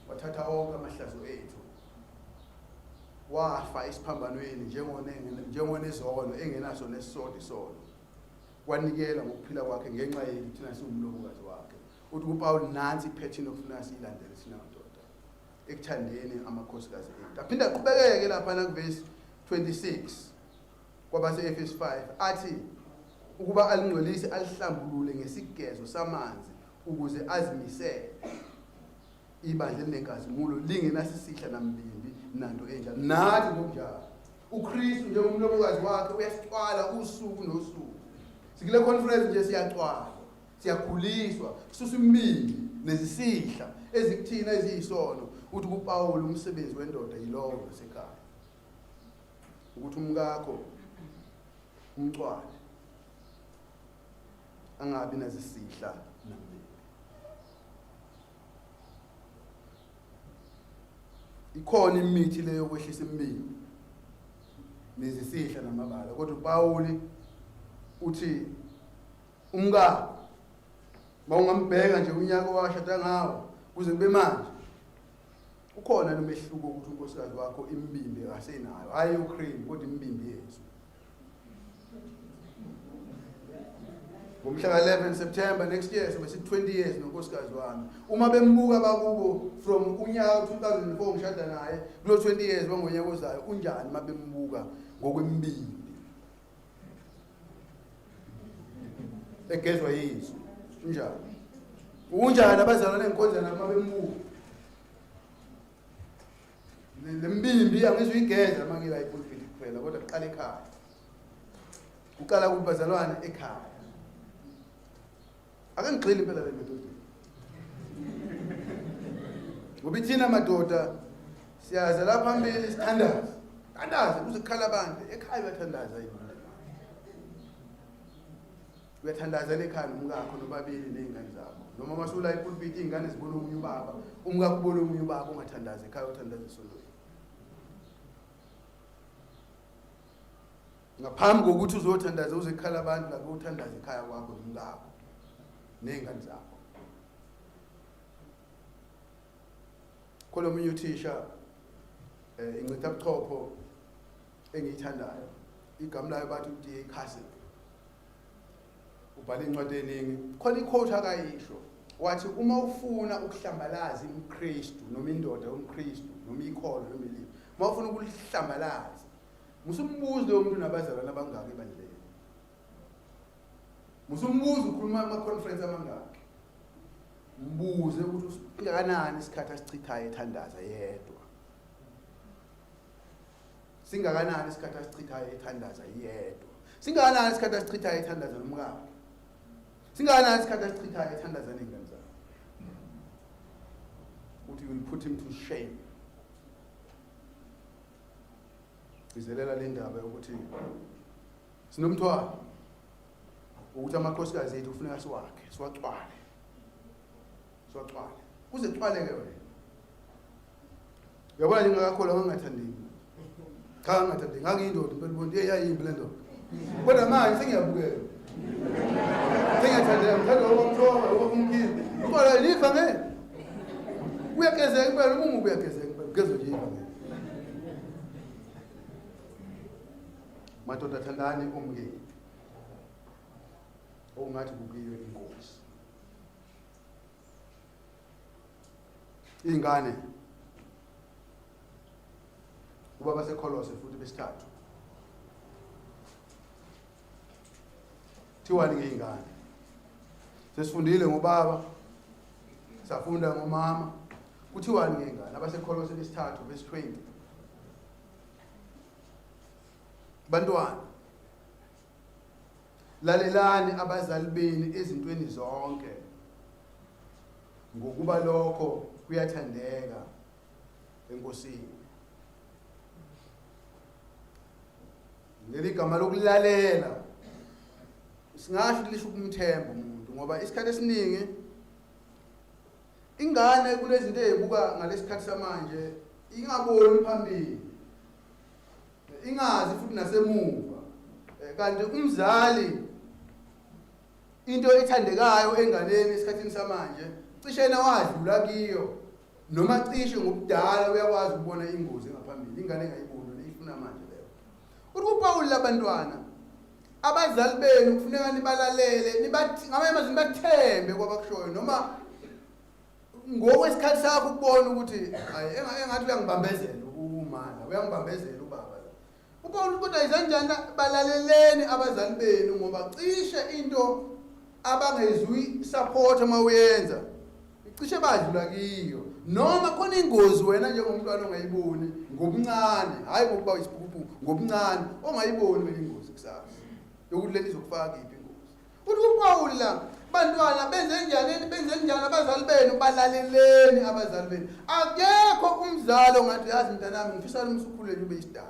Speaker 1: wathatha onke amahlazo ethu wafa isiphambanweni njengonezono engenaso nesisodwa isono wanikela ngokuphila kwakhe ngenxa yethu thina siwumlobokazi wakhe uthi kuPaul nansi ipattern ofuna siyilandele sina madoda ekuthandeni amakhosikazi ethu aphinda aqhubekeke lapha na kuverse 26 kwabaseEfesu 5 athi ukuba alingcwelise alihlambulule ngesigezo samanzi ukuze azimisele ibandla elinenkazimulo lingenasisihla nambimbi nanto enjalo nathi ngokunjalo uKristu njengomlobokazi wakhe uyasicwala usuku nosuku sikule conference nje siyacwala siyakhuliswa susa imini nezisihla ezikuthina eziyisono uthi kuPaul umsebenzi wendoda yilowo esekhaya ukuthi umkakho umcwale angabi nazisihla nambi. Ikhona imithi leyo kwehlisa imibili nezisihla namabala, kodwa uPawuli uthi umkakho mawungambheka nje unyaka washada ngawo kuze kube manje ukhona nomehluko ukuthi unkosikazi wakho imbimbi akasenayo, hayi uCream kodwa imbimbi yethu. Ngomhla ka-11 September next year sobe sithi 20 years nonkosikazi wami. Uma bembuka bakubo from unyaka 2004 ngishada naye kulo 20 years bangonyaka ozayo unjani uma bembuka ngokwembimbi egezwa yizo unjani unjani abazalwane enkonzana uma bembuka lembimbi angizwe igeza mangila ipulpit kuphela kodwa kuqala ekhaya, uqala kubazalwane ekhaya. Ake ngigxile impela le madoda ngoba thina madoda siyaza la phambili sithandaze kuze kukhala abantu ekhaya uyathandaza yini, uyathandazela ekhaya nomkakho nobabili nezingane zakho, noma masula ipulpit izingane zibona omunye ubaba umkakho ubona omunye ubaba ungathandaza ekhaya uthandaza esolweni. Ngaphambi kokuthi uzothandaza uze kukhala abantu la uthandaza ekhaya kwakho nomkakho nezingane zakho. Khona omunye uthisha incitha buchopho engiyithandayo igama layo bathi uDA Castle, ubhala incwadi eningi, khona iquote akayisho wathi uma ufuna ukuhlambalaza uMkristu noma indoda uMkristu noma ikholo noma ilimi, uma ufuna ukuhlambalaza musumbuze lo muntu nabazalwane abangaki ebandleni, musumbuze ukhuluma ama-conference amangaki, mbuze ukuthi singakanani isikhathi asichithayo ethandaza yedwa, singakanani isikhathi asichithayo ethandaza yedwa, singakanani isikhathi asichithayo ethandaza nomkakhe, singakanani isikhathi asichithayo ethandaza nezingane zakhe. Uthi you will put him to shame. Izelela le ndaba yokuthi sinomthwalo ukuthi amakhosikazi ethu kufuneka siwacwale kuze kucwaleke wena. Uyabona nje ngakakholwa ngangathandeki, cha ngathandeki ngakuyindoda impela ubona eyayimbi le ndoda, kodwa manje sengiyabukela sengiyathandeka ngithanda ukumthoba ukumkhipha kodwa lifa ngeke uyagezeka impela uma uyagezeka impela ugezwe nje ifa ngeke. Madoda thandani umngeni okungathi kukiyo inkosi. Ingane ubaba seKolose futhi besithathu thiwani ngeingane, sesifundile ngobaba safunda ngomama, kuthiwani ngeingane abaseKolose besithathu verse 20. Bantwana lalelani abazali beni ezintweni zonke ngokuba lokho kuyathandeka enkosini. Leli gama lokulalela singasho lisho ukumthemba umuntu, ngoba isikhathi esiningi ingane kunezinto ezibuka ngalesikhathi samanje ingaboni phambili, ingazi futhi nasemuva, kanti umzali into ethandekayo enganeni esikhathini samanje cishe nawadlula kiyo, noma cishe ngobudala uyakwazi ukubona ingozi ngaphambili ingane engayiboni ifuna manje leyo. Uthi uPaul labantwana abazali benu kufuneka nibalalele, ngamanye nibathembe kwabakushoyo, noma ngokwesikhathi sakho ukubona ukuthi hayi engathi uyangibambezela umama, uyangibambezela ubaba. UPaul kodwa izanjani balaleleni abazali benu ngoba cishe into abangezwi support uma uyenza cishe badlula kiyo, noma khona ingozi wena njengomntwana ongayiboni ngobuncane, hayi ngokuba isiphuphu, ngobuncane ongayiboni wena ingozi kusasa yokuthi leli izokufaka iphi ingozi. Uthi uPaul la bantwana benze njani abazali benu, balaleleni abazali benu. Akekho umzali ongathi yazi mntanami ngifisa umsukhuleni ube isidaba.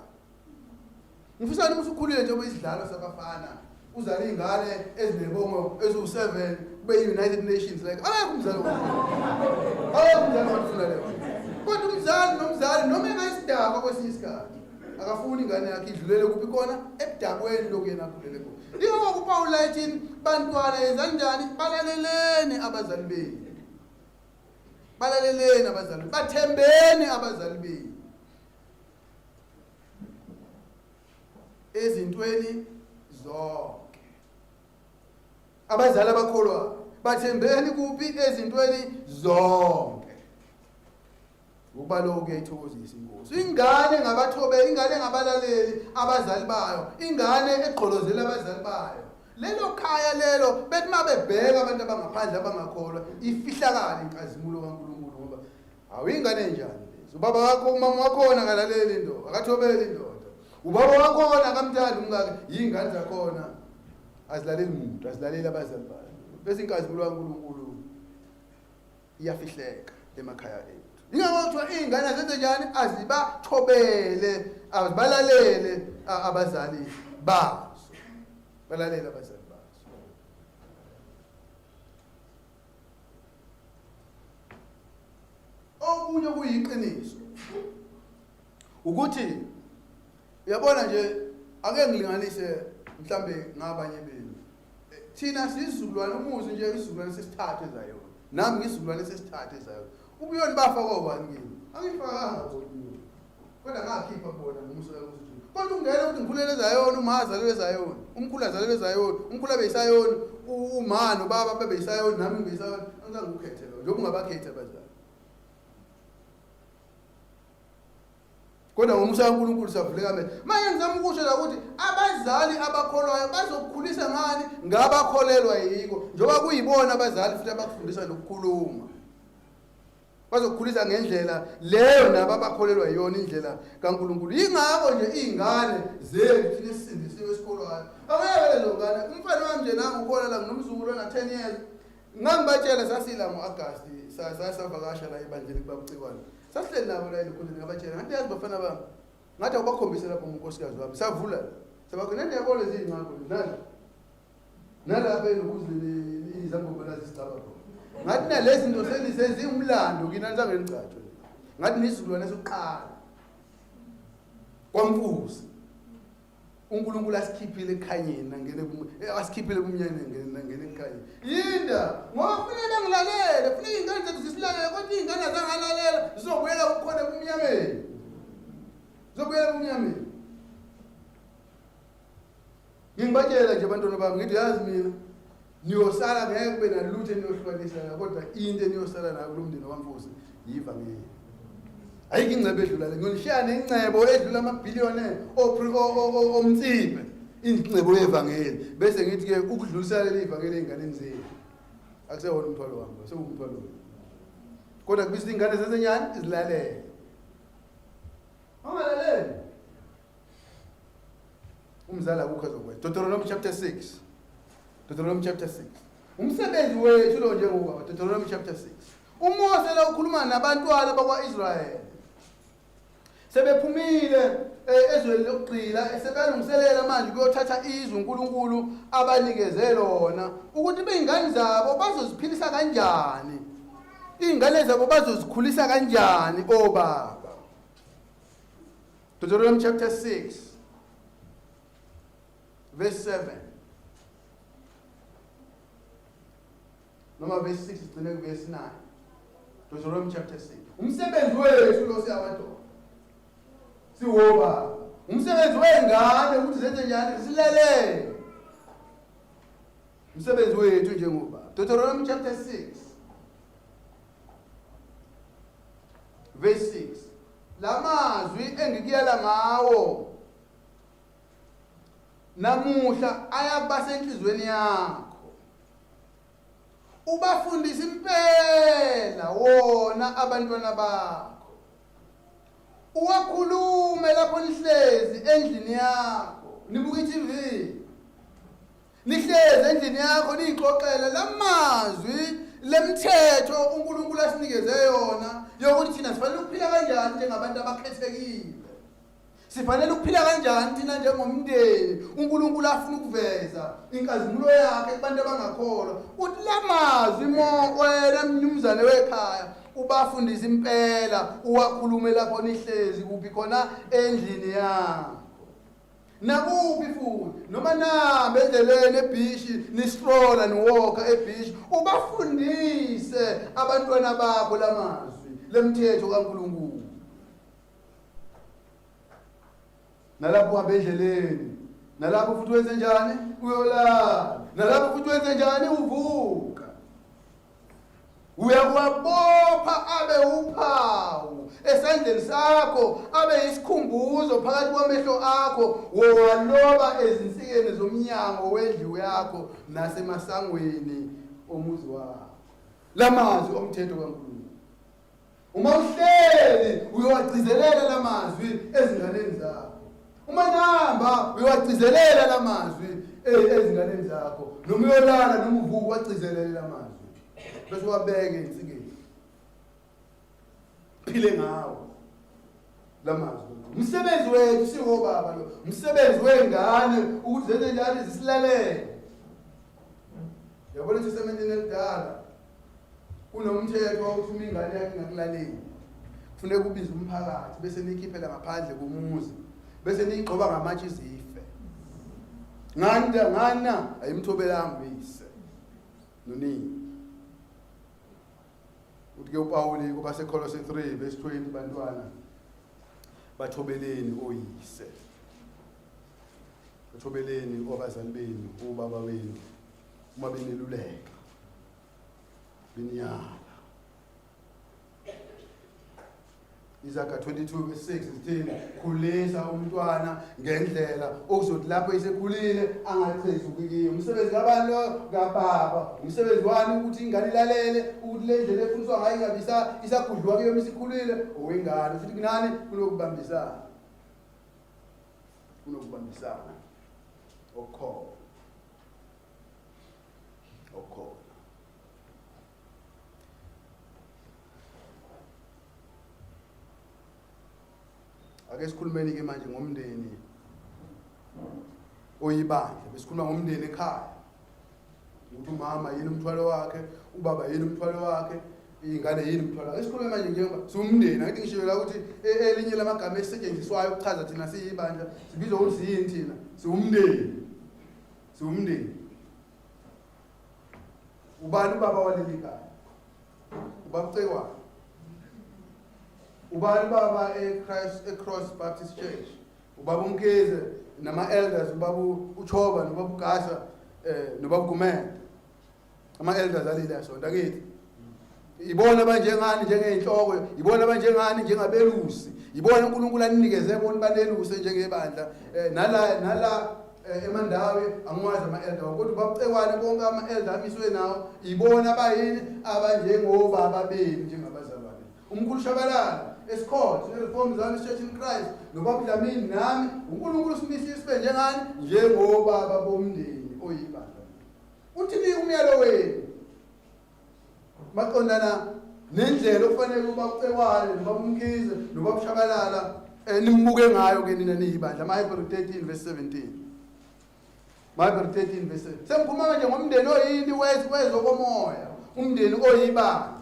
Speaker 1: ngifisa ukuthi usukhulile njengoba isidlalo sabafana uzala ingane ezinebongo ezu7 kube United Nations like umzali wafuna leyo kodwa umzali nomzali noma engayisidaba kwesinye isikhathi akafuni ingane yakhe idlulele kuphi khona ebudakweni lokuyena akhulele khona lingoba kuPaul ethini bantwana ezanjani balaleleni abazali benu balaleleni abazali bathembeni abazali benu ezintweni zonke abazali abakholwa bathembeni kuphi ezintweni zonke ukuba lokho kuyayithokozisa inkosi ingane ngabathobeli ingane ngabalaleli abazali bayo ingane egqolozela abazali bayo lelo khaya lelo bethi mabebheka abantu abangaphandle abangakholwa ifihlakala inkazimulo kaNkulunkulu ngoba awuyingane enjani lezo ubaba wakho umama wakho akalaleli into akathobeli into ubaba wakho akamthandi umngake yingane zakhona azilaleli umuntu azilaleli abazali bayo bese inkazimulo kaNkulunkulu iyafihleka emakhaya ethu ingakuthiwa izingane zenze njani azibathobele azibalalele abazali bazo balalele abazali bazo okunye kuyiqiniso ukuthi uyabona nje ake ngilinganise mhlambe ngabanye benu thina sizizukulwane umuzi nje isizukulwane sesithathu ezayo nami ngisizukulwane sesithathu ezayo ubuyoni bafa kobani kimi angifakanga kodwa kodwa ngakhipha bona ngumuso ukuthi kodwa ungena ukuthi ngikhulele ezayona umazalwe ezayona umkhulu azalwe ezayona umkhulu abeyisayona umano baba bebeyisayona nami ngibeyisayona angizange ukhethe lo njengoba ungabakhethe abazali kodwa ngomusa kaNkulunkulu savuleka manje manje ngizama ukusho la ukuthi abazali abakholwayo bazokukhulisa ngani ngabakholelwa yiko njengoba kuyibona abazali futhi abakufundisa lokukhuluma bazokukhulisa ngendlela leyo nabo abakholelwa yiyona indlela kaNkulunkulu ingakho nje izingane zethu thina sisindisiwe esikolwayo aweke lezo ngane umfana wami nje nami ukhona la nginomzukulu ona 10 years ngangibatshela sasila ngoAugust sasavakasha la ebandleni babucikwane sasihleli nabo la ekhuleni ngabatshela ngathi yazi bafana bami ngathi awubakhombise lapho unkosikazi wami savula sabakhona ndiyabona izingcako nalapha enokuzile izangoma lazisicaba khona ngathi nalezi zinto sezingumlando kina nizange ngicatshwe ngathi nisizukulwane sokuqala kwamfusi uNkulunkulu asikhiphile ekhanyeni nangene asikhiphile kumnyanyeni nangene ekhanyeni yinda ngoba kufanele ngilalele kufanele ingane zethu zisilalele kodwa izingane azangalalela zizobuyela ukukhona kumnyameni zizobuyela kumnyameni ngibatshela nje abantwana bami ngithi yazi mina niyosala ngeke kube nalutho eniyohlukanisa kodwa into eniyosala nayo kulomndeni wamfusi yivangeli ayike ingcebo edlula le ngolishaya nencebo edlula amabhiliyoni omtsipe ingcebo yevangeli bese ngithi ke ukudlulisana le ivangeli einganeni zenu akusewona umthwalo wami sewumthwalo kodwa kubisa ingane zezenyani izilalele angalaleli umzali akukho azokwenza Deuteronomy chapter 6 Deuteronomy chapter 6 umsebenzi wethu lo njengoba Deuteronomy chapter 6 uMose la ukhuluma nabantwana bakwaIsrayeli sebephumile ezweni lokugcila sebelungiselela manje kuyothatha izwe uNkulunkulu abanikeze lona ukuthi beingane zabo bazoziphilisa kanjani ingane zabo bazozikhulisa kanjani obaba Deuteronomy chapter 6 verse 7 noma verse 6 igcine ku verse 9 Deuteronomy chapter 6 umsebenzi wethu lo siyawadoda siwoba umsebenzi wengane ukuthi zenze njani silele umsebenzi wethu njengoba Deuteronomy chapter 6 verse 6 lamazwi engikuyala ngawo namuhla ayakubasa enhlizweni yakho ubafundisa impela wona abantwana bakho uwakhulume lapho nihlezi endlini yakho nibuka iTV nihlezi endlini yakho nixoxela lamazwi lemthetho uNkulunkulu asinikeze yona yokuthi thina sifanele ukuphila kanjani njengabantu abakhethekile sifanele ukuphila kanjani thina njengomndeni uNkulunkulu afuna ukuveza inkazimulo yakhe kubantu abangakholwa uthi lamazwi wena mnyumzane wekhaya ubafundisa impela uwakhulume lapho nihlezi kuphi khona endlini yakho nakuphi futhi noma namba endleleni eBhishi nistrola niwalka eBhishi ubafundise abantwana bakho lamazwi lemthetho kaNkulunkulu nalapho uhambe endleleni nalapho futhi wenze njani uyolala nalapho futhi wenze njani uvuka uyakuwabopha abe uphawu esandleni sakho abe isikhumbuzo phakathi kwamehlo akho wowaloba ezinsikeni zomnyango wendlu yakho nasemasangweni omuzi wakho lamazwi omthetho kaNkulunkulu uma uhleli uyowagcizelela lamazwi ezinganeni zakho uma namba uyowagcizelela lamazwi ezinganeni zakho noma uyolala noma uvuka wagcizelela lamazwi bese wabeke insikeni phile ngawo lamazwi umsebenzi wethu singobaba lo umsebenzi wengane ukuthi zenze njani zisilalele yabona isementeni elidala kunomthetho wokuthi ingane yakhe ingakulaleli kufanele kubize umphakathi bese nikhiphela ngaphandle komuzi bese niyigcoba ngamatshe izife ngana ayimthobelanga uyise nonini uthi uPawuli kuba seKolose 3 verse 20 bantwana bathobeleni oyise bathobeleni obazali benu obaba benu uma beneluleka beninyala Izaga 22 verse 6 zithi khulisa umntwana ngendlela okuzothi lapho isekhulile angachizi ukukiyo umsebenzi kabani lo kababa umsebenzi wani ukuthi ingane ilalele ukuthi le ndlela efundiswa ngayo ingabisa isagudlwa kuyo isikhulile owengane futhi kunani kunokubambisana okho ake sikhulumeni ke manje ngomndeni oyibandla besikhuluma ngomndeni ekhaya ukuthi umama yini umthwalo wakhe ubaba yini umthwalo wakhe ingane yini umthwalo wakhe sikhulume manje njengoba siwumndeni angithi ngisho la ukuthi elinye lamagama esisetshenziswayo ukuchaza thina siyibandla sibizwa ukuthi yini thina siwumndeni ubani ubaba waleli khaya ubaba uCekwane ubani baba eCross Baptist Church ubaba uMkhize nama-elders ubaba uChoba nobaba uGasha nobaba uGumede ama-elders alile yasonto akithi ibona abanjengani njengeyinhloko ibona abanjengani njengabelusi ibona uNkulunkulu aninikeze bona baneluse njengebandla nala emandawe angwazi ama-elder kodwa ubaba uCekwane bonke ama-elder amiswe nawo ibona abayini abanjengobaba benu njengabazalwane umkhulu Shabalala esikhotho Reform Zionist Church in Christ nobaba Dlamini nami uNkulunkulu simisile sibe njengani njengobaba bomndeni oyibandla uthini umyalo wenu maqondana nendlela okufanele ubaba uCekwane nobaba uMkhize nobaba Shabalala nimbuke ngayo ke nina niyibandla maHebrew 13 verse 17 maHebrew 13 verse 17 sengikhuluma manje ngomndeni oyini wezokomoya umndeni oyibandla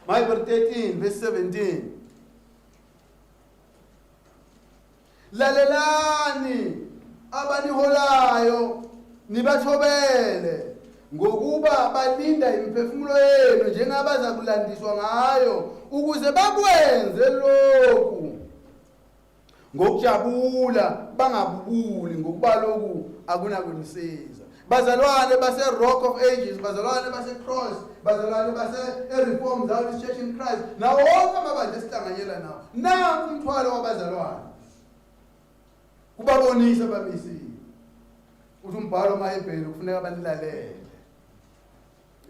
Speaker 1: MaHebrew 13 verse 17 lalelani abaniholayo nibathobele ngokuba balinda imiphefumulo yenu njengabaza kulandiswa ngayo ukuze bakwenze lokhu ngokujabula bangabubuli ngokuba lokhu akunakunisiza bazalwane base Rock of Ages bazalwane base Cross bazalwane base Reform Zionist Church in Christ nawo wonke amabandla esihlanganyela nawo nanku umthwalo wabazalwane kubabonisa bamisile uthi umbhalo maHebrew kufuneka banilalele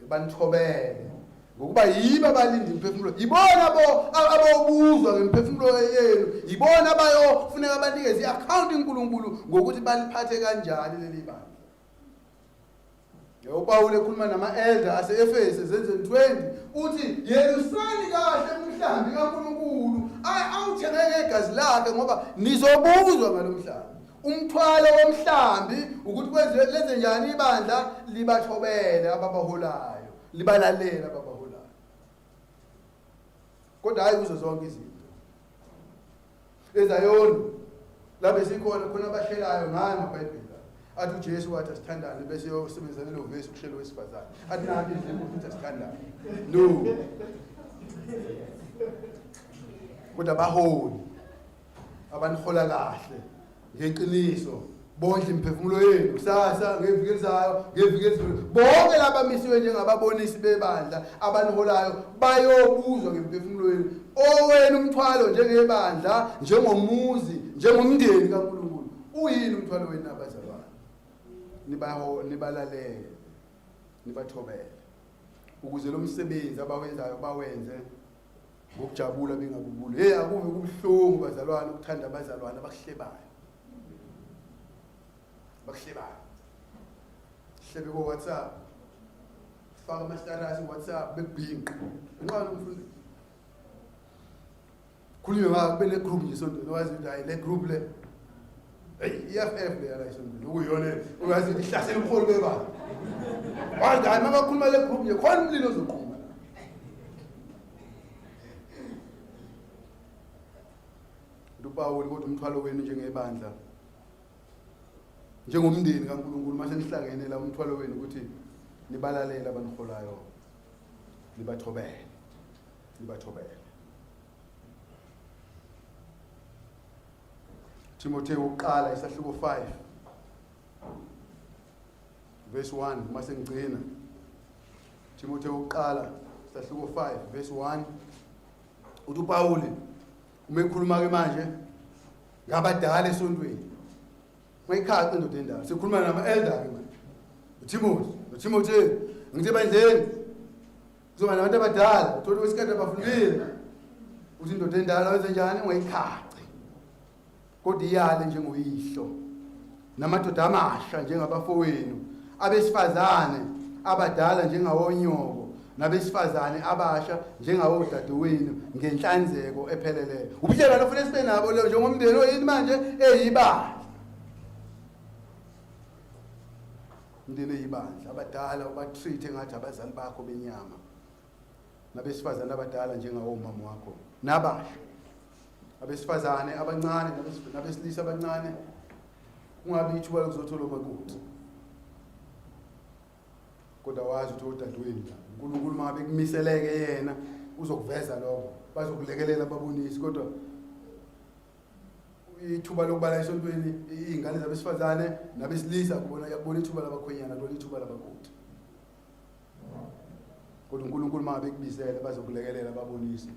Speaker 1: banithobele ngokuba yibo abalinda imiphefumulo yibona abobuzwa ngemiphefumulo yenu yibona abayofuneka banikeze i-account uNkulunkulu ngokuthi baliphathe kanjani leli bandla uPawuli ekhuluma nama-elder ase-Efese ezenzeni 20 uthi yelusani kahle umhlambi kaNkulunkulu awuthenge ngegazi lakhe ngoba nizobuzwa ngalomhlaba. Umthwalo womhlambi ukuthi kwenze lenze njani ibandla libathobele ababaholayo, libalalela ababaholayo. Kodwa hayi kuzo zonke izinto. EZayoni labe sikhona khona abahlelayo ngayo amaBhayibheli. Athi uJesu wathi asithandane bese yosebenzana lo verse ukushela wesifazane. Athi nathi izimo ukuthi asithandane. No. Kodwa baholi abanihola kahle ngeqiniso bondla imphefumulo yenu kusasa ngeviki elizayo ngeviki elizayo bonke laba misiwe njengababonisi bebandla abaniholayo bayobuzwa ngemphefumulo yenu owenu umthwalo njengebandla njengomuzi njengomndeni kaNkulunkulu uyini umthwalo wenu abazalwane nibalalele nibathobele ukuze lo msebenzi abawenzayo bawenze ngokujabula bengabubuli akuve kubuhlungu bazalwane ukuthanda abazalwane abakuhlebayo hlebe ko WhatsApp faka ama status WhatsApp bekubhinqa nqala umfundi khulunywe ngakho bene group nje sonto wazi ukuthi hayi le group le EFF le yala isonto ukuyona uyazi ukuthi ihlasela umholi bebani wanda hayi makakhuluma le group nje khona umlilo ozoqhuma uPawuli kodwa umthwalo wenu njengebandla njengomndeni kaNkulunkulu mase nihlangene la umthwalo wenu ukuthi nibalalela abaniholayo nibathobele Timotheo uqala isahluko 5 verse 1 mase ngigcina Timotheo uqala isahluko 5 verse 1 uthi uPawuli umekhuluma ke manje ngabadala esontweni mayikhaqe indoda endala sikhuluma nama-elder ke manje uTimothy ngithi bandleni kuzoba nabantu abadala uthola wesikhathi abafundile uthi indoda endala wenze njani ungayikhaqi kodwa iyale njengoyihlo namadoda amasha njengabafowenu abesifazane abadala njengawonyoko nabesifazane abasha njengawodadewenu ngenhlanzeko epheleleyo ubudlelwano ufuna sibe nabo leo njengomndeni oyini manje eyibandla umndeni eyibandla abadala ubatreat engathi abazali bakho benyama nabesifazane abadala njengawomama wakho nabasha abesifazane abancane nabesilisa abancane ungabi ithuba lokuzothola umakoti kodwa wazi ukuthi udadewenu uNkulunkulu mangabe kumiseleke yena uzokuveza lokho bazokulekelela ababonisi kodwa ithuba lokubala esontweni izingane zabesifazane nabesilisa kubona ithuba labakhwenyana lo ithuba labakoti kodwa uNkulunkulu mangabe kubisele bazokulekelela ababonisi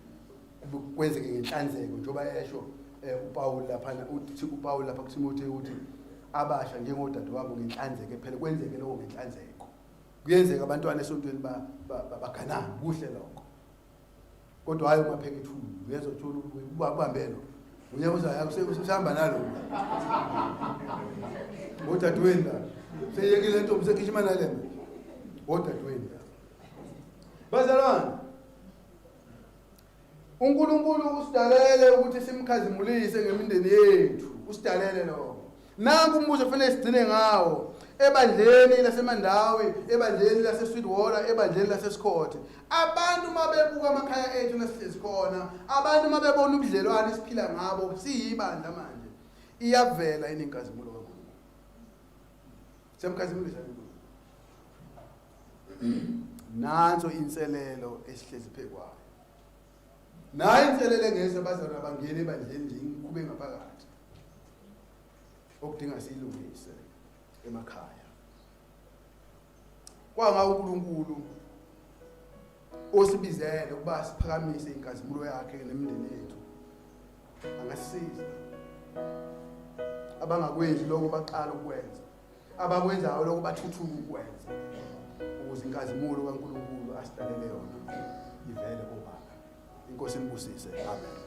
Speaker 1: kwenzeke ngenhlanzeko njengoba yesho uPaul lapha kuTimotheo uthi abasha njengodadewabo ngenhlanzeko ephele kwenzeke lokho ngenhlanzeko kuyenzeka abantwana esontweni baganana kuhle lokho kodwa hayi umapheka ithulu uyenza uthula ubambelo uyabuza usihamba nalo odadewenu la seyekile ntombi sekishima nale odadewenu la bazalwane uNkulunkulu usidalele ukuthi simkhazimulise ngemindeni yethu usidalele lokho nanku umbuzo kufanele sigcine ngawo ebandleni lasemandawi ebandleni laseSweetwater ebandleni laseScott abantu mabebuka amakhaya ethu nasihlezi khona abantu mabebona ubudlelwane siphila ngabo siyibandla manje iyavela ininkazimulo kaNkulunkulu semkhazimulisa nanso inselelo esihlezi phekwayo nayi inselelo ngeze bazalwana bangena ebandleni nje kube ngaphakathi okudinga siyilungise emakhaya kwanga uNkulunkulu osibizele ukuba siphakamise inkazimulo yakhe nemindeni yethu angasisiza abangakwenzi lokho baqala ukwenza abakwenzayo lokho bathuthuka ukwenza ukuze inkazimulo kaNkulunkulu asidalele yona ivele obaba inkosi inibusise amen.